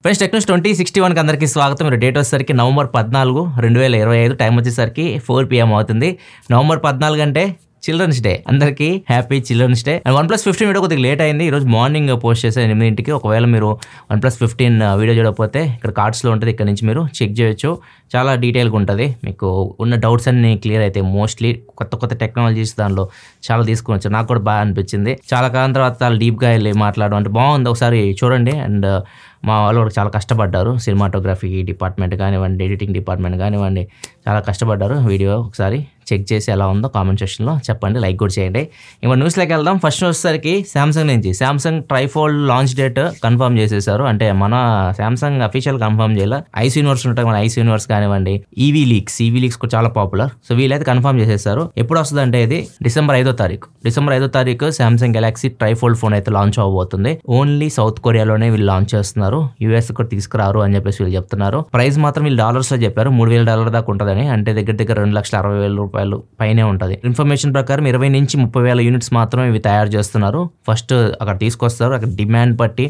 Friends Technos 2061 అందరికీ స్వాగతం. మీరు డేట్ వచ్చేసరికి నవంబర్ 14, 2025. టైం వచ్చేసరికి 4 PM అవుతుంది. నవంబర్ 14 అంటే చిల్డ్రన్స్ డే. అందరికీ happy children's day. And OnePlus 15 video కొద్దిగా లేట్ అయింది. ఈరోజు మార్నింగ్ పోస్ట్ చేశాను 8కి. ఒకవేళ మీరు OnePlus 15 వీడియో చూడకపోతే ఇక్కడ కార్డ్స్లో ఉంటుంది, ఇక్కడ నుంచి మీరు చెక్ చేయొచ్చు. చాలా డీటెయిల్గా ఉంటుంది, మీకు ఉన్న డౌట్స్ అన్ని క్లియర్ అయితే. మోస్ట్లీ కొత్త టెక్నాలజీస్ దానిలో చాలా తీసుకుని నాకు కూడా బాగా అనిపించింది. చాలా కాలం తర్వాత చాలా డీప్గా వెళ్ళి మాట్లాడడం అంటే బాగుంది, ఒకసారి చూడండి. అండ్ మా వాళ్ళు కూడా చాలా కష్టపడ్డారు, సినిమాటోగ్రఫీ డిపార్ట్మెంట్ కానివ్వండి, ఎడిటింగ్ డిపార్ట్మెంట్ కానివ్వండి, చాలా కష్టపడ్డారు. వీడియో ఒకసారి చెక్ చేసి ఎలా ఉందో కామెంట్ సెక్షన్లో చెప్పండి, లైక్ కూడా చేయండి. ఇంకా న్యూస్లోకి వెళ్దాం. ఫస్ట్ వచ్చేసరికి శాంసంగ్ నుంచి Samsung trifold launch date confirm చేసేసారు. అంటే మన శాంసంగ్ అఫీషియల్ కన్ఫర్మ్ చేయాలి. ఐస్ యూనివర్స్ ఉంటాయి, మన ఐస్ యూనివర్స్ కానివ్వండి, ఈవీ లీక్స్ కూడా చాలా పాపులర్. సో వీళ్ళైతే కన్ఫర్మ్ చేసేసారు. ఎప్పుడు వస్తుంది అంటే ఇది డిసెంబర్ 5వ తారీఖు శాంసంగ్ గెలాక్సీ ట్రైఫోల్డ్ ఫోన్ అయితే లాంచ్ అవ్వబోతుంది. ఓన్లీ సౌత్ కొరియాలోనే వీళ్ళు లాంచ్ చేస్తున్నారు, యూఎస్ కూడా తీసుకురారు అని చెప్పేసి వీళ్ళు చెప్తున్నారు. ప్రైస్ మాత్రం వీళ్ళు డాలర్స్ లో చెప్పారు, $3,000 దాకా ఉంటుందని. అంటే దగ్గర $2,60,000 పైనే ఉంటుంది. ఇన్ఫర్మేషన్ ప్రకారం 20 నుంచి 30,000 యూనిట్స్ మాత్రమే ఇవి తయారు చేస్తున్నారు. ఫస్ట్ అక్కడ తీసుకొస్తారు, అక్కడ డిమాండ్ బట్టి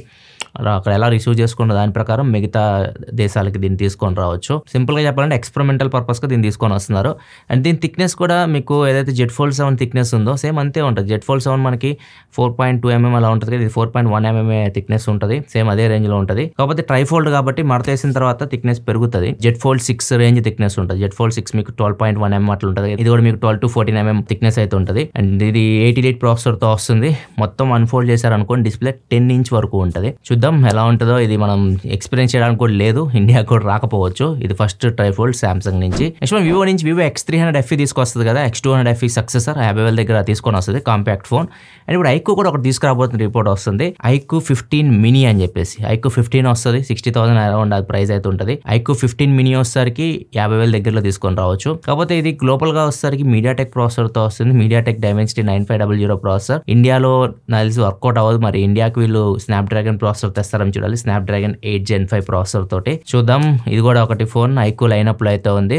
అక్కడ ఎలా రిసీవ్ చేసుకున్న దాని ప్రకారం మిగతా దేశాలకి దీన్ని తీసుకొని రావచ్చు. సింపుల్గా చెప్పాలంటే ఎక్స్పెరిమెంటల్ పర్పస్గా దీన్ని తీసుకొని వస్తున్నారు. అండ్ దీని థిక్నెస్ కూడా మీకు ఏదైతే Z Fold 7 థిక్నెస్ ఉందో సేమ్ అంతే ఉంటుంది. Z Fold 7 మనకి 4.2 mm అలా ఉంటుంది, ఇది 4.1 mm థిక్నెస్ ఉంటుంది. సేమ్ అదే రేంజ్లో ఉంటుంది. కాకపోతే ట్రైఫోల్డ్ కాబట్టి మడతేసిన తర్వాత థిక్నెస్ పెరుగుతుంది. Z Fold 6 రేంజ్ థిక్నెస్ ఉంటుంది. Z Fold 6 మీకు 12.1 mm అట్లా ఉంటుంది. ఇది కూడా మీకు 12 to 14 mm థిక్నెస్ అయితే ఉంటుంది. అండ్ ఇది 88 ప్రాసెసర్తో వస్తుంది. మొత్తం అన్ఫోల్డ్ చేశారనుకోండి డిస్ప్లే 10 inch వరకు ఉంటుంది. చూద్దాం ఎలా ఉంటుందో. ఇది మనం ఎక్స్పీరియన్స్ చేయడానికి కూడా లేదు, ఇండియా కూడా రాకపోవచ్చు. ఇది ఫస్ట్ ట్రైఫోల్డ్ శాంసంగ్ నుంచి. నెక్స్ట్ వివో నుంచి వివో X300 FE తీసుకొస్తుంది కదా, X200 FE సక్సెసర్ 50,000 దగ్గర తీసుకొని వస్తుంది, కాంపాక్ట్ ఫోన్. అండ్ ఇప్పుడు ఐక్యూ కూడా ఒకటి తీసుకురాబోతున్న రిపోర్ట్ వస్తుంది. ఐక్యూ 15 మినీ అని చెప్పేసి ఐక్యూ 15 వస్తుంది. 60,000 అరౌండ్ అది ప్రైస్ అయితే ఉంటుంది. ఐక్యూ 15 మినీ వచ్చేసరికి 50,000 దగ్గరలో తీసుకొని రావచ్చు. కాకపోతే ఇది గ్లోబల్ గా వచ్చేసరికి మీడియాటెక్ ప్రాసెసర్ తో వస్తుంది. MediaTek Dimensity 9500 processor. ఇండియాలో నాకు తెలిసి వర్కౌట్ అవ్వదు. మరి ఇండియాకి వీళ్ళు స్నాప్డ్రాగన్ ప్రాసెసర్ తెస్తారని చూడాలి. స్నాప్డ్రాగన్ 8 Gen 5 ప్రాసెసర్ తోటి చూద్దాం. ఇది కూడా ఒకటి ఫోన్ ఐక్యూ లైనప్ లో అయితే ఉంది,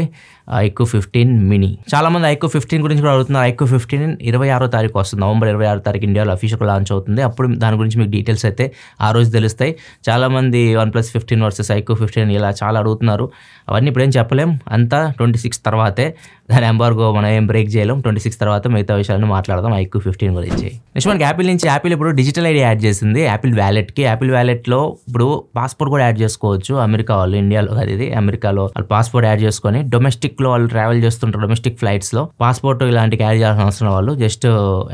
ఐక్యూ 15 మినీ. చాలా మంది ఐక్యూ 15 గురించి కూడా అడుగుతున్నారు. ఐక్యూ 15 26వ తారీఖు వస్తుంది, నవంబర్ 26వ తారీఖు ఇండియాలో అఫీషియల్ లాంచ్ అవుతుంది. అప్పుడు దాని గురించి మీకు డీటెయిల్స్ అయితే ఆ రోజు తెలుస్తాయి. చాలా మంది OnePlus 15 వర్సెస్ ఐక్యూ 15 ఇలా చాలా అడుగుతున్నారు. అవన్నీ ఇప్పుడేం చెప్పలేం, అంతా 26 తర్వాతే. దాని ఎంబార్గో మనం ఏం బ్రేక్ చేయలేం. 26 తర్వాత మిగతా విషయాలను మాట్లాడదాం ఐక్యూ 15 గురించి. నెక్స్ట్ మనకి యాపిల్ నుంచి యాపిల్ ఇప్పుడు డిజిటల్ ఐడి యాడ్ చేసింది యాపిల్ వ్యాలెట్కి. యాపిల్ వ్యాలెట్లో ఇప్పుడు పాస్పోర్ట్ కూడా యాడ్ చేసుకోవచ్చు. అమెరికా వాళ్ళు, ఇండియాలో కాదు ఇది, అమెరికాలో వాళ్ళు పాస్పోర్ట్ యాడ్ చేసుకొని డొమెస్టిక్ లో వాళ్ళు ట్రావెల్ చేస్తుంటారు. డొమెస్టిక్ ఫ్లైట్స్ లో పాస్పోర్ట్ ఇలాంటివి యాడ్ చేయాల్సిన అవసరం వాళ్ళు జస్ట్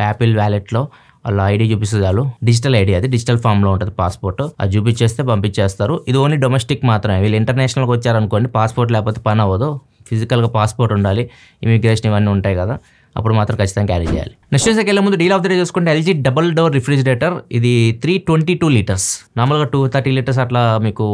యాపిల్ వ్యాలెట్ లో వాళ్ళ ఐడి చూపిస్తే చాలు. డిజిటల్ ఐడి, అది డిజిటల్ ఫామ్ లో ఉంటుంది పాస్పోర్ట్. అది చూపించేస్తే పంపించేస్తారు. ఇది ఓన్లీ డొమెస్టిక్ మాత్రమే. వీళ్ళు ఇంటర్నేషనల్కి వచ్చారనుకోండి పాస్పోర్ట్ లేకపోతే పని అవ్వదు. ఫిజికల్గా పాస్పోర్ట్ ఉండాలి, ఇమిగ్రేషన్ ఇవన్నీ ఉంటాయి కదా, అప్పుడు మాత్రం ఖచ్చితంగా క్యారీ చేయాలి. నెక్స్ట్ వచ్చేకి వెళ్ళే ముందు డీల్ ఆఫ్ ద డే చూసుకుంటే LG డబుల్ డోర్ రిఫ్రిజిరేటర్. ఇది 322 లీటర్స్. నార్మల్గా 230 లీటర్స్ అట్లా మీకు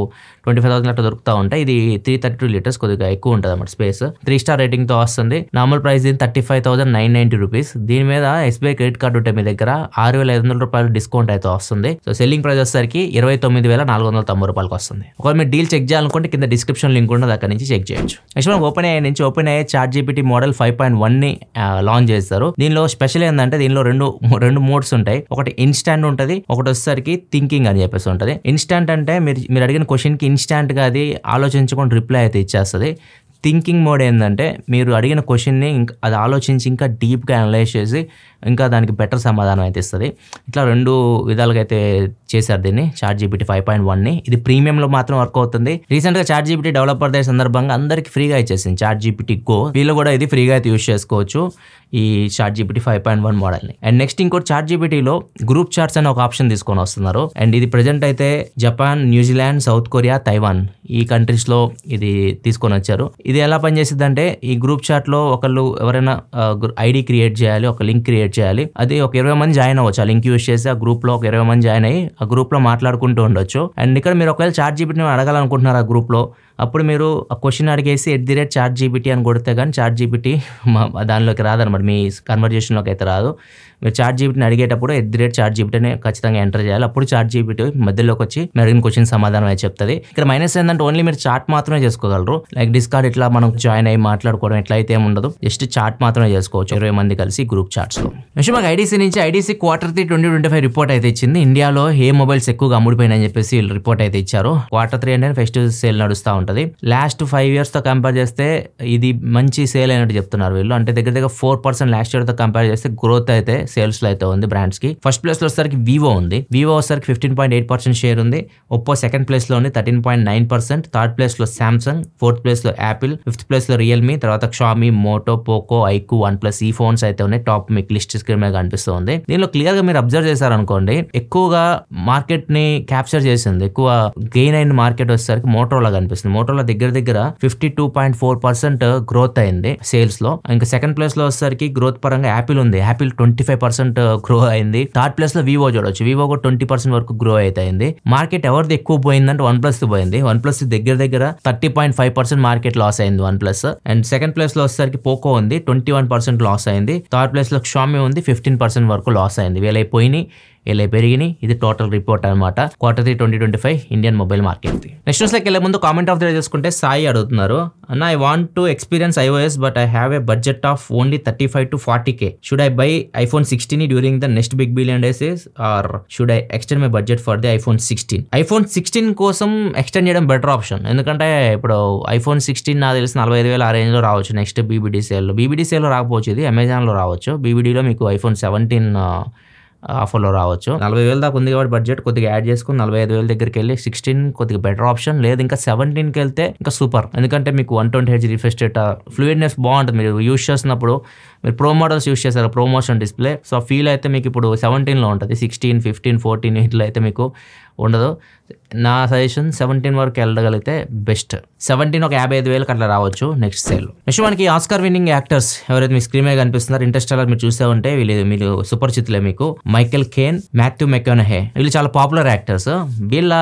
25,000 అట్లా దొరుకుతూ ఉంటాయి. ఇది 332 లీటర్స్, కొద్దిగా ఎక్కువ ఉంటుంది అన్నమాట స్పేస్. 3 స్టార్ రేటింగ్తో వస్తుంది. నార్మల్ ప్రైస్ దీని 35,990 రూపీస్. దీని మీద SBI క్రెడిట్ కార్డు ఉంటే మీ దగ్గర 6,500 రూపాయలు డిస్కౌంట్ అయితే వస్తుంది. సో సెల్లింగ్ ప్రైస్ వచ్చేసరికి 29,490 రూపాయలకి వస్తుంది. ఒకవేళ మీరు డీల్ చెక్ చేయాలనుకుంటే కింద డిస్క్రిప్షన్ లింక్ ఉంటుంది, అక్కడ నుంచి చెక్ చేయొచ్చు. నెక్స్ట్ మనం ఓపెన్ అయ్యే నుంచి ChatGPT మోడల్ 5.1ని లాంచ్ చేస్తారు. దీనిలో స్పెషల్ ఏంటంటే దీనిలో రెండు మోడ్స్ ఉంటాయి. ఒకటి ఇన్స్టాంట్ ఉంటుంది, ఒకటి వచ్చేసరికి థింకింగ్ అని చెప్పేసి ఉంటుంది. ఇన్స్టాంట్ అంటే మీరు అడిగిన క్వశ్చన్ కి ఇన్స్టాంట్ గా అది ఆలోచించకుండా రిప్లై అయితే ఇచ్చేస్తుంది. థింకింగ్ మోడ్ ఏంటంటే మీరు అడిగిన క్వశ్చన్ని అది ఆలోచించి ఇంకా డీప్గా అనలైజ్ చేసి ఇంకా దానికి బెటర్ సమాధానం అయితే ఇస్తుంది. ఇట్లా 2 విధాలుగా అయితే చేశారు దీన్ని ChatGPT 5.1ని. ఇది ప్రీమియంలో మాత్రం వర్క్ అవుతుంది. రీసెంట్గా ChatGPT డెవలపర్ డే సందర్భంగా అందరికి ఫ్రీగా ఇచ్చేసింది ChatGPT Go. వీళ్ళు కూడా ఇది ఫ్రీగా అయితే యూజ్ చేసుకోవచ్చు ఈ ChatGPT 5.1 మోడల్ని. అండ్ నెక్స్ట్ ఇంకోటి ChatGPTలో గ్రూప్ చాట్స్ అనే ఒక ఆప్షన్ తీసుకొని వస్తున్నారు. అండ్ ఇది ప్రజెంట్ అయితే Japan, New Zealand, south Korea, Taiwan ఈ కంట్రీస్లో ఇది తీసుకొని వచ్చారు. ఇది ఎలా పనిచేస్తుంది అంటే ఈ గ్రూప్ చాట్లో ఒకళ్ళు ఎవరైనా ఐడి క్రియేట్ చేయాలి, ఒక లింక్ క్రియేట్ చేయాలి. అది ఒక 20 మంది జాయిన్ అవ్వచ్చు. ఆ లింక్ యూజ్ చేసి ఆ గ్రూప్ లో ఒక 20 మంది జాయిన్ అయ్యి ఆ గ్రూప్ లో మాట్లాడుకుంటూ ఉండొచ్చు. అండ్ ఇక్కడ మీరు ఒకవేళ ChatGPT అడగాలనుకుంటున్నారు ఆ గ్రూప్ లో, అప్పుడు మీరు ఆ క్వశ్చన్ అడిగేసి @ChatGPT అని కొడితే కానీ ChatGPT దానిలోకి రాదనమాట, మీ కన్వర్జేషన్లోకి అయితే రాదు. మీరు ChatGPTని అడిగేటప్పుడు @ChatGPT అని ఖచ్చితంగా ఎంటర్ చేయాలి. అప్పుడు ChatGPT మధ్యలోకి వచ్చి మీరు అడిగిన క్వశ్చన్ సమాధానం అయితే చెప్తుంది. ఇక్కడ మైనస్ ఏంటంటే ఓన్లీ మీరు చాట్ మాత్రమే చేసుకోగలరు. లైక్ డిస్కార్డ్ ఇట్లా మనం జాయిన్ అయ్యి మాట్లాడుకోవడం ఇట్లా అయితే ఏమి ఉండదు. జస్ట్ చాట్ మాత్రమే చేసుకోవచ్చు 20 మంది కలిసి గ్రూప్ చాట్స్లో. నెక్స్ట్ మాకు ఐడీసీ నుంచి ఐడీసీ Q3 2025 రిపోర్ట్ అయితే ఇచ్చింది. ఇండియాలో ఏ మొబైల్స్ ఎక్కువగా అమ్ముడిపోయినాయని చెప్పేసి రిపోర్ట్ అయితే ఇచ్చారు. Q3 అంటే ఫెస్టివల్ సేల్ నడుస్తూ ఉంటుంది. లాస్ట్ 5 years తో కంపేర్ చేస్తే ఇది మంచి సేల్ అయినట్టు చెప్తున్నారు వీళ్ళు. అంటే దగ్గర 4% లాస్ట్ ఇయర్ తో కంపేర్ చేస్తే గ్రోత్ అయితే సేల్స్ లో అయితే ఉంది బ్రాండ్స్ కి. ఫస్ట్ ప్లేస్ లో వచ్చేసరికి వివో ఉంది. వివో వచ్చేసరికి 15.8% షేర్ ఉంది. ఒప్పో సెకండ్ ప్లేస్ లో ఉంది 13.9%. థర్డ్ ప్లేస్ లో సామ్సంగ్, ఫోర్త్ ప్లేస్ లో యాపిల్, ఫిఫ్త్ ప్లేస్ లో రియల్మీ, తర్వాత Xiaomi, Moto, Poco, iQOO, OnePlus ఈ ఫోన్స్ అయితే ఉన్నాయి. టాప్ మీకు లిస్ట్ స్క్రీన్ మీద కనిపిస్తుంది. దీనిలో క్లియర్ గా మీరు అబ్జర్వ్ చేశారనుకోండి, ఎక్కువగా మార్కెట్ ని క్యాప్చర్ చేసింది, ఎక్కువ గెయిన్ అయిన మార్కెట్ వచ్చేసరికి మోటోలా కనిపిస్తుంది. మోటోలా దగ్గర 52.4% గ్రోత్ అయింది సేల్స్ లో. ఇంకా సెకండ్ ప్లేస్ లో వచ్చేసరికి గ్రోత్ పరంగా యాపిల్ ఉంది. యాపిల్ 25% గ్రో అయింది. థర్డ్ ప్లేస్ లో వివో చూడొచ్చు. వివో కూడా 20% వరకు గ్రో అయితే అయింది. మార్కెట్ ఎవరిది ఎక్కువ పోయిందంటే OnePlus పోయింది. OnePlus దగ్గర 30.5% మార్కెట్ లాస్ అయింది OnePlus. అండ్ సెకండ్ ప్లేస్ లో వచ్చేసరికి పోకో ఉంది, 21% లాస్ అయింది. థర్డ్ ప్లేస్ లో షామీ ఉంది, 15% వరకు లాస్ అయింది. వీళ్ళై పోయినాయి, ఇలా పెరిగినాయి. ఇది టోటల్ రిపోర్ట్ అనమాట Q3 2025 Indian mobile market. Next న్యూస్లోకి వెళ్ళే ముందు కామెంట్ ఆఫ్ ద డే చూసుకుంటే సాయి అడుగుతున్నారు, అన్న I want to experience iOS but I have a budget of only 35 to 40K. Should I buy iPhone 16 during the next big billion days or should I extend my budget for the iPhone 16? iPhone 16 కోసం extend చేయడం better option. ఎందుకంటే ఇప్పుడు iPhone 16 నాకు తెలిసి 45,000 ఆ range లో రావచ్చు next BBD sale. BBD sale లో రాకపోవచ్చు, ఇది అమెజాన్ లో రావచ్చు. BBDలో మీకు iPhone 17 ఆఫర్లో రావచ్చు. 40,000 దాకా ఉంది కాబట్టి బడ్జెట్ కొద్దిగా యాడ్ చేసుకుని 45,000 దగ్గరికి వెళ్ళి 16 కొద్దిగా బెటర్ ఆప్షన్. లేదు ఇంకా 17కి వెళ్తే ఇంకా సూపర్. ఎందుకంటే మీకు 120Hz రిఫ్రెష్ రేట్, ఫ్లూయిడ్నెస్ బాగుంటుంది. మీరు యూస్ చేస్తున్నప్పుడు మీరు ప్రో మోడల్స్ యూస్ చేస్తారు, ప్రమోషన్ డిస్ప్లే, సో ఫీల్ అయితే మీకు ఇప్పుడు 17లో ఉంటుంది. 16, 15, 14 ఇట్లా అయితే మీకు ఉండదు. నా సజెషన్ 17 వరకు వెళ్ళగలిగితే బెస్ట్. 17 ఒక 55,000 అట్లా రావచ్చు నెక్స్ట్ సేల్. నెక్స్ట్ మనకి ఆస్కార్ విన్నింగ్ యాక్టర్స్ ఎవరైతే మీ స్క్రీన్ మీద కనిపిస్తున్నారు, ఇంటర్స్టెల్లర్ మీరు చూసే ఉంటే వీళ్ళు సుపరిచితులే మీకు. మైకెల్ కేన్, మాథ్యూ మెకానహే, వీళ్ళు చాలా పాపులర్ యాక్టర్స్. వీళ్ళ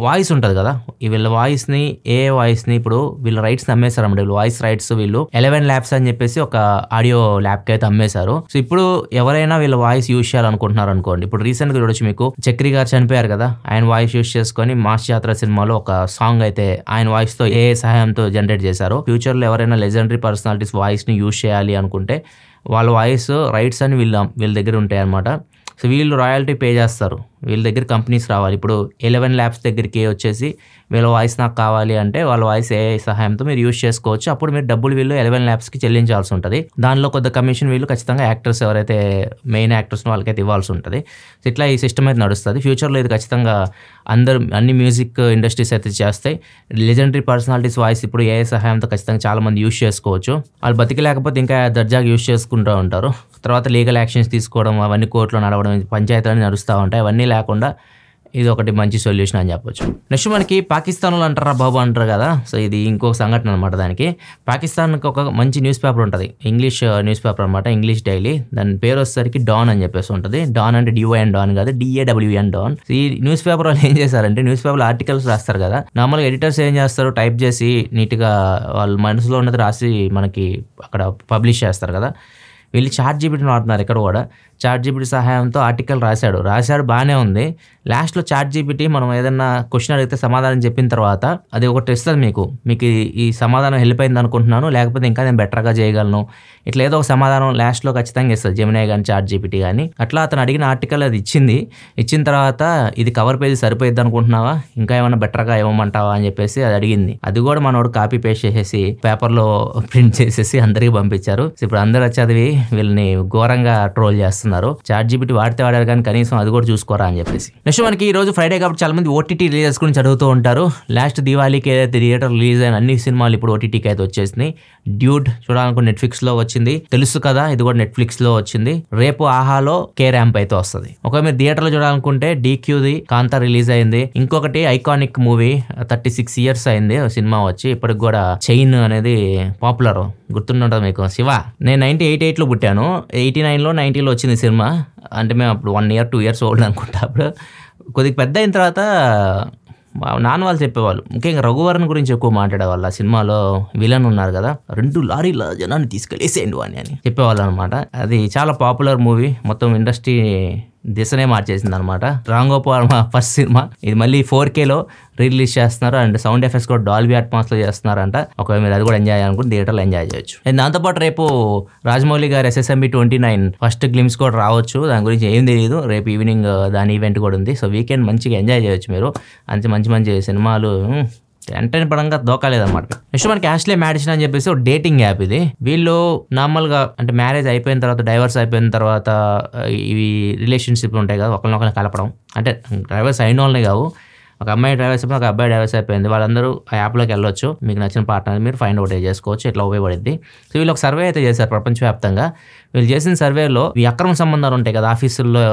వాయిస్ ఉంటుంది కదా, వీళ్ళ వాయిస్ ని ఇప్పుడు వీళ్ళ రైట్స్ అమ్మేశారు అన్నమాట. వీళ్ళ వాయిస్ రైట్స్ వీళ్ళు 11 Labs అని చెప్పేసి ఒక ఆడియో ల్యాబ్ కి అయితే అమ్మేశారు. సో ఇప్పుడు ఎవరైనా వీళ్ళ వాయిస్ యూజ్ చేయాలనుకుంటున్నారు అనుకోండి, ఇప్పుడు రీసెంట్ గా చూడొచ్చు మీకు చక్రి గారు చనిపోయారు కదా, ఆయన వాయిస్ యూజ్ చేసుకొని మాస్ యాత్ర సినిమాలో ఒక సాంగ్ అయితే ఆయన వాయిస్ తో సహాయంతో జనరేట్ చేశారు. ఫ్యూచర్ లో ఎవరైనా లెజెండరీ పర్సనాలిటీస్ వాయిస్ ని యూజ్ చేయాలి అనుకుంటే వాళ్ళ వాయిస్ రైట్స్ అని వీళ్ళ దగ్గర ఉంటాయి అనమాట. సో వీళ్ళు రాయల్టీ పే చేస్తారు, వీళ్ళ దగ్గర కంపెనీస్ రావాలి. ఇప్పుడు 11 Labs దగ్గరికి వచ్చేసి వీళ్ళ వాయిస్ నాకు కావాలి అంటే వాళ్ళ వాయిస్ సహాయంతో మీరు యూజ్ చేసుకోవచ్చు. అప్పుడు మీరు డబ్బులు వీళ్ళు 11 Labsకి చెల్లించాల్సి ఉంటుంది. దానిలో కొద్ది కమిషన్ వీళ్ళు ఖచ్చితంగా యాక్టర్స్ ఎవరైతే మెయిన్ యాక్టర్స్ వాళ్ళకైతే ఇవ్వాల్సి ఉంటుంది. సో ఇట్లా ఈ సిస్టమ్ అయితే నడుస్తుంది. ఫ్యూచర్లో ఇది ఖచ్చితంగా అన్ని మ్యూజిక్ ఇండస్ట్రీస్ అయితే చేస్తాయి. లెజెండరీ పర్సనాలిటీస్ వాయిస్ ఇప్పుడు సహాయంతో ఖచ్చితంగా చాలా మంది యూజ్ చేసుకోవచ్చు. వాళ్ళు బతికి లేకపోతే ఇంకా దర్జాగా యూజ్ చేసుకుంటూ ఉంటారు. తర్వాత లీగల్ యాక్షన్స్ తీసుకోవడం, అవన్నీ కోర్టులో నడవడం, పంచాయతీలు నడుస్తూ ఉంటాయి. అవన్నీ లేకుండా ఇది ఒకటి మంచి సొల్యూషన్ అని చెప్పొచ్చు. నెక్స్ట్ మనకి పాకిస్తాన్లో అంటారా బాబు అంటారు కదా, సో ఇది ఇంకొక సంఘటన అనమాట. దానికి పాకిస్తాన్కి ఒక మంచి న్యూస్ పేపర్ ఉంటుంది, ఇంగ్లీష్ న్యూస్ పేపర్ అనమాట, ఇంగ్లీష్ డైలీ. దాని పేరు వచ్చేసరికి డాన్ అని చెప్పేసి ఉంటుంది. డాన్ అంటే DYN డాన్ కాదు, DAWN డాన్. ఈ న్యూస్ పేపర్ వాళ్ళు ఏం చేశారంటే న్యూస్ పేపర్ ఆర్టికల్స్ రాస్తారు కదా, నార్మల్గా ఎడిటర్స్ ఏం చేస్తారు, టైప్ చేసి నీట్గా వాళ్ళ మనసులో ఉన్నది రాసి మనకి అక్కడ పబ్లిష్ చేస్తారు కదా. వీళ్ళు ChatGPT వాడుతున్నారు ఇక్కడ కూడా. ChatGPT సహాయంతో ఆర్టికల్ రాశాడు బాగానే ఉంది. లాస్ట్లో ChatGPT మనం ఏదన్నా క్వశ్చన్ అడిగితే సమాధానం చెప్పిన తర్వాత అది ఒకటి ఇస్తుంది మీకు ఈ సమాధానం హెల్ప్ అయింది అనుకుంటున్నాను, లేకపోతే ఇంకా నేను బెటర్గా చేయగలను, ఇట్లా ఏదో ఒక సమాధానం లాస్ట్లో ఖచ్చితంగా ఇస్తుంది. జెమినై కానీ ChatGPT కానీ. అట్లా అతను అడిగిన ఆర్టికల్ అది ఇచ్చిన తర్వాత ఇది కవర్ పేజ్ సరిపోయిద్ది అనుకుంటున్నావా, ఇంకా ఏమైనా బెటర్గా ఇవ్వమంటావా అని చెప్పేసి అది అడిగింది. అది కూడా మనోడు కాపీ పేస్ట్ చేసేసి పేపర్లో ప్రింట్ చేసేసి అందరికీ పంపించారు. ఇప్పుడు అందరూ చదివి వీళ్ళని ఘోరంగా ట్రోల్ చేస్తున్నారు. ChatGPT వాడారు కానీ కనీసం అది కూడా చూసుకోరా అని చెప్పేసి. నెక్స్ట్ మనకి ఈ రోజు ఫ్రైడే కాబట్టి చాలా మంది OTT రిలీజెస్ గురించి అడుగుతూ ఉంటారు. లాస్ట్ దివాళీకి ఏదైతే థియేటర్ రిలీజ్ అయిన అన్ని సినిమాలు ఇప్పుడు OTTకి అయితే వచ్చేసినాయి. డ్యూడ్ చూడాలనుకుని నెట్ఫ్లిక్స్ లో వచ్చింది, తెలుసు కదా, ఇది కూడా నెట్ఫ్లిక్స్ లో వచ్చింది. రేపు ఆహాలో K-Ramp అయితే వస్తుంది. ఒకవేళ మీరు థియేటర్ లో చూడాలనుకుంటే DQది కాంతా రిలీజ్ అయింది. ఇంకొకటి ఐకానిక్ మూవీ 36 years అయింది సినిమా వచ్చి, ఇప్పటికి కూడా చైన్ అనేది పాపులర్, గుర్తుంటుంది మీకు, శివ. నేను 1988లో పుట్టాను, 89లో 90లో వచ్చింది సినిమా. అంటే మేము అప్పుడు 1 year 2 years ఓల్డ్ అనుకుంటా. అప్పుడు కొద్దిగా పెద్ద అయిన తర్వాత మా నాన్న వాళ్ళు చెప్పేవాళ్ళు, ముఖ్యంగా రఘువరన్ గురించి ఎక్కువ మాట్లాడేవాళ్ళు. ఆ సినిమాలో విలన్ ఉన్నారు కదా, 2 లారీల జనాన్ని తీసుకెళ్ళేసేయండు అని చెప్పేవాళ్ళు అనమాట. అది చాలా పాపులర్ మూవీ, మొత్తం ఇండస్ట్రీ దిశనే మార్చేసింది అనమాట. రామ్ గోపాల్ ఫస్ట్ సినిమా ఇది మళ్ళీ 4Kలో రిలీజ్ చేస్తున్నారు అండ్ సౌండ్ ఎఫెక్ట్స్ కూడా డాల్బీ అట్మాస్లో చేస్తున్నారంట. ఒకవేళ మీరు అది కూడా ఎంజాయ్ చేయాలనుకుంటే థియేటర్లో ఎంజాయ్ చేయొచ్చు. అండ్ దాంతోపాటు రేపు రాజమౌళి గారు SSMB 29 ఫస్ట్ గ్లిమ్స్ కూడా రావచ్చు. దాని గురించి ఏం తెలియదు. రేపు ఈవినింగ్ దాని ఈవెంట్ కూడా ఉంది. సో వీకెండ్ మంచిగా ఎంజాయ్ చేయొచ్చు మీరు. అంతే మంచి సినిమాలు ఎంటైన్ పడంగా దోకాలేదన్నమాట. నెక్స్ట్ మనకి యాష్లీ మ్యాడిసన్ అని చెప్పేసి ఒక డేటింగ్ యాప్ ఇది. వీళ్ళు నార్మల్గా అంటే మ్యారేజ్ అయిపోయిన తర్వాత, డైవర్స్ అయిపోయిన తర్వాత ఇవి రిలేషన్షిప్లు ఉంటాయి కదా, ఒకరినొకరిని కలపడం. అంటే డైవర్స్ అయిన వాళ్ళనే కావు, ఒక అమ్మాయి డైవర్స్ అయిపోయింది, ఒక అబ్బాయి డైవర్స్ అయిపోయింది, వాళ్ళందరూ ఆ యాప్లోకి వెళ్ళొచ్చు. మీకు నచ్చిన పార్ట్నర్ మీరు ఫైండ్ అవుట్ చేసుకోవచ్చు. ఇట్లా ఉపయోగపడింది. సో వీళ్ళు ఒక సర్వే అయితే చేశారు ప్రపంచవ్యాప్తంగా. వీళ్ళు చేసిన సర్వేలో ఈ అక్రమ సంబంధాలు ఉంటాయి కదా, ఆఫీసుల్లో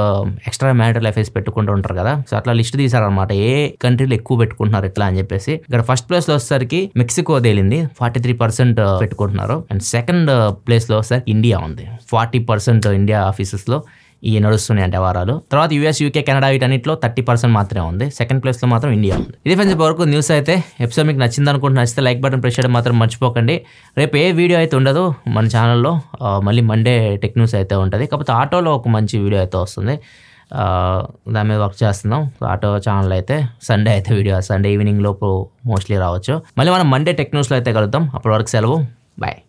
ఎక్స్ట్రా మ్యారిటల్ అఫైర్స్ పెట్టుకుంటూ ఉంటారు కదా, సో అట్లా లిస్ట్ తీసారనమాట. ఏ కంట్రీలో ఎక్కువ పెట్టుకుంటున్నారు ఇట్లా అని చెప్పేసి. ఇక్కడ ఫస్ట్ ప్లేస్ లో వచ్చేసరికి మెక్సికో తేలింది, 43% పెట్టుకుంటున్నారు. అండ్ సెకండ్ ప్లేస్ లో వచ్చేసరికి ఇండియా ఉంది, 40% ఇండియా ఆఫీసెస్ లో ఈ నడుస్తున్నాయి అంటే వారాలు. తర్వాత US, UK, కెనడా వీటన్నిటిలో 30% మాత్రమే ఉంది. సెకండ్ ప్లేస్లో మాత్రం ఇండియా ఉంది. ఇది ఫ్రెండ్స్ వరకు న్యూస్ అయితే. ఎపిసోడ్ మీకు నచ్చింది అనుకుంటున్నా. నచ్చితే లైక్ బటన్ ప్రెస్ చేయడం మాత్రం మర్చిపోకండి. రేపు ఏ వీడియో అయితే ఉండదు మన ఛానల్లో, మళ్ళీ మండే టెక్ న్యూస్ అయితే ఉంటుంది. కాకపోతే ఆటోలో ఒక మంచి వీడియో అయితే వస్తుంది, దాని మీద వర్క్ చేస్తున్నాం. ఆటో ఛానల్ అయితే సండే అయితే వీడియో, సండే ఈవినింగ్ లోపు మోస్ట్లీ రావచ్చు. మళ్ళీ మనం మండే టెక్ న్యూస్లో అయితే కలుద్దాం. అప్పటి వరకు సెలవు, బాయ్.